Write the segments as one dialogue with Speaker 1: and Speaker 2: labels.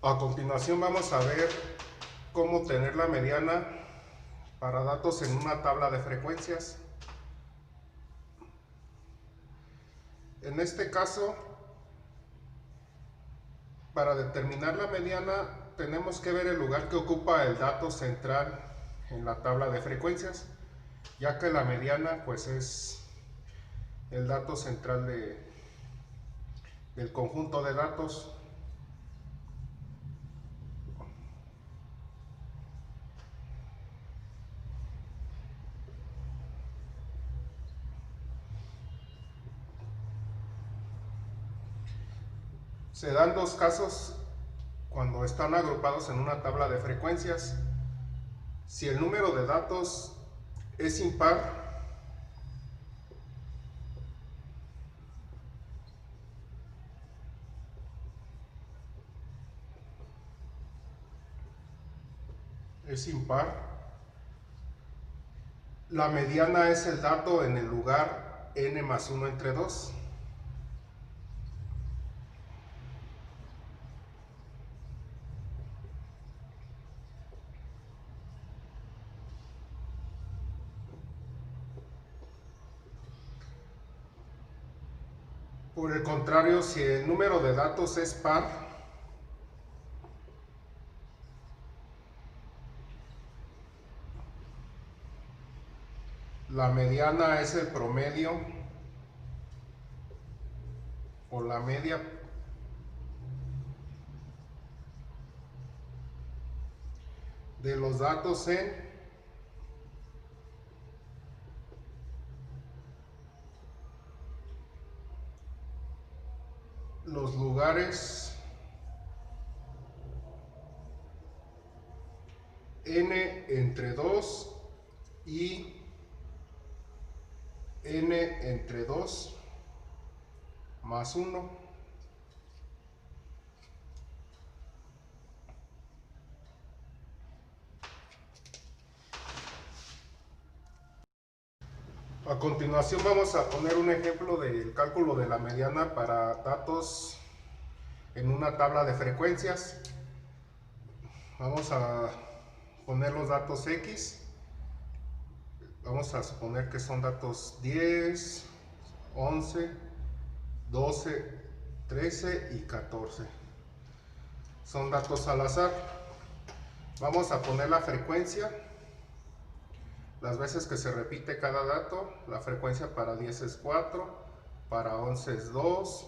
Speaker 1: A continuación vamos a ver cómo tener la mediana para datos en una tabla de frecuencias. En este caso, para determinar la mediana tenemos que ver el lugar que ocupa el dato central en la tabla de frecuencias, ya que la mediana pues es el dato central del conjunto de datos. Se dan dos casos cuando están agrupados en una tabla de frecuencias. Si el número de datos es impar, la mediana es el dato en el lugar n más 1 entre 2. Por el contrario, si el número de datos es par, la mediana es el promedio o la media de los datos en los lugares n entre 2 y n entre 2 más 1. A continuación vamos a poner un ejemplo del cálculo de la mediana para datos en una tabla de frecuencias. Vamos a poner los datos X. Vamos a suponer que son datos 10, 11, 12, 13 y 14. Son datos al azar. Vamos a poner la frecuencia, las veces que se repite cada dato. La frecuencia para 10 es 4, para 11 es 2,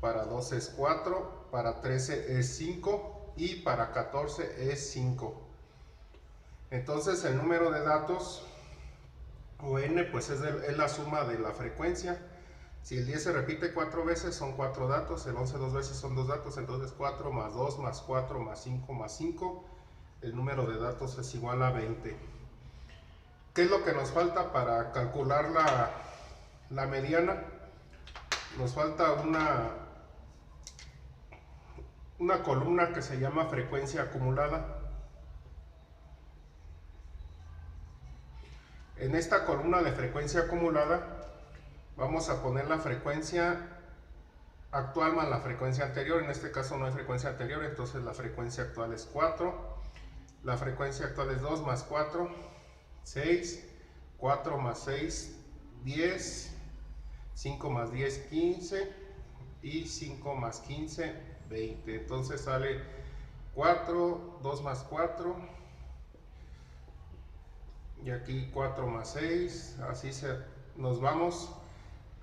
Speaker 1: para 12 es 4, para 13 es 5 y para 14 es 5. Entonces el número de datos, o n, pues es la suma de la frecuencia. Si el 10 se repite 4 veces son 4 datos, el 11 2 veces son 2 datos, entonces 4 más 2 más 4 más 5 más 5, el número de datos es igual a 20. ¿Qué es lo que nos falta para calcular la mediana? Nos falta una columna que se llama frecuencia acumulada. En esta columna de frecuencia acumulada vamos a poner la frecuencia actual más la frecuencia anterior. En este caso no hay frecuencia anterior, entonces la frecuencia actual es 4. La frecuencia actual es 2 más 4, 6. 4 más 6, 10. 5 más 10, 15. Y 5 más 15, 20. Entonces sale 4, 2 más 4. Y aquí 4 más 6. Así nos vamos.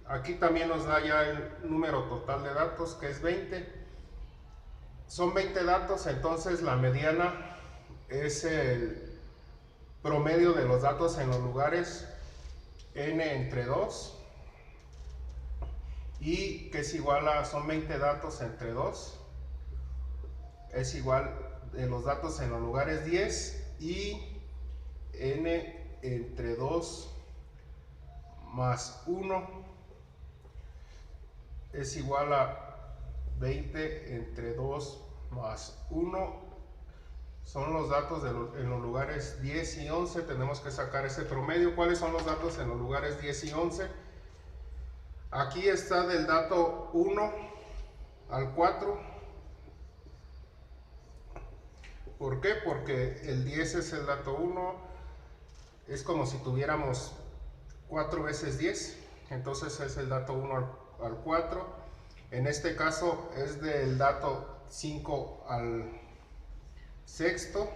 Speaker 1: Aquí también nos da ya el número total de datos, que es 20. Son 20 datos, entonces la mediana es el promedio de los datos en los lugares n entre 2, y que es igual a, son 20 datos entre 2, es igual de los datos en los lugares 10, y n entre 2 más 1 es igual a 20 entre 2 más 1. Son los datos en los lugares 10 y 11. Tenemos que sacar ese promedio. ¿Cuáles son los datos en los lugares 10 y 11? Aquí está del dato 1 al 4. ¿Por qué? Porque el 10 es el dato 1, es como si tuviéramos 4 veces 10, entonces es el dato 1 al 4. En este caso es del dato 5 al sexto,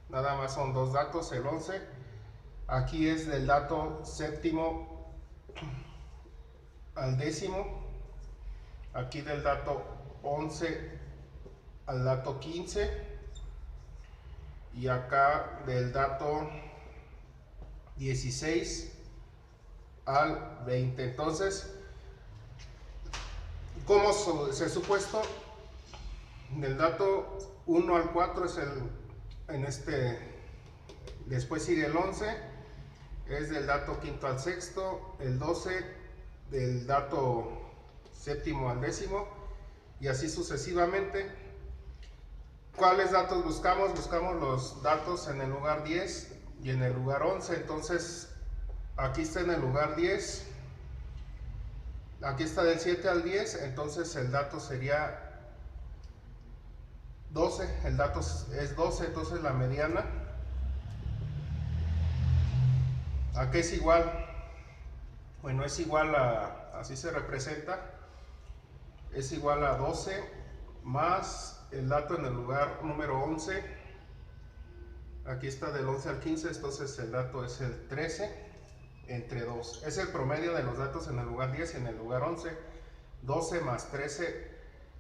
Speaker 1: nada más son dos datos, el 11. Aquí es del dato séptimo al décimo, aquí del dato 11 al dato 15, y acá del dato 16 al 20. Entonces, ¿cómo se ha supuesto? Del dato 1 al 4 es después sigue el 11, es del dato quinto al sexto, el 12 del dato séptimo al décimo, y así sucesivamente. ¿Cuáles datos buscamos? Buscamos los datos en el lugar 10 y en el lugar 11. Entonces, aquí está en el lugar 10, aquí está del 7 al 10, entonces el dato sería 12, el dato es 12, entonces la mediana, ¿a qué es igual? Bueno, es igual así se representa, es igual a 12 más el dato en el lugar número 11, aquí está del 11 al 15, entonces el dato es el 13 entre 2, es el promedio de los datos en el lugar 10 y en el lugar 11, 12 más 13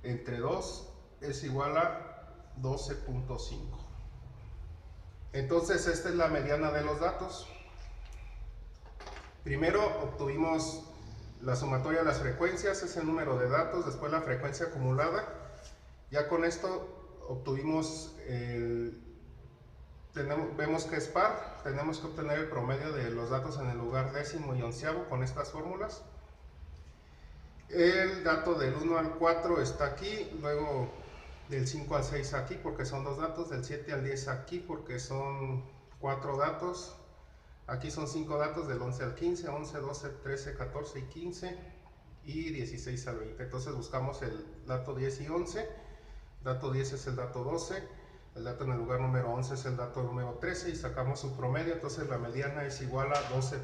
Speaker 1: entre 2 es igual a 12.5. Entonces esta es la mediana de los datos. Primero obtuvimos la sumatoria de las frecuencias, es el número de datos, después la frecuencia acumulada. Ya con esto obtuvimos vemos que es par, tenemos que obtener el promedio de los datos en el lugar décimo y onceavo con estas fórmulas. El dato del 1 al 4 está aquí, luego del 5 al 6 aquí porque son dos datos, del 7 al 10 aquí porque son 4 datos, aquí son 5 datos, del 11 al 15, 11, 12, 13, 14 y 15 y 16 al 20. Entonces buscamos el dato 10 y 11, dato 10 es el dato 12, el dato en el lugar número 11 es el dato número 13 y sacamos su promedio, entonces la mediana es igual a 12.5.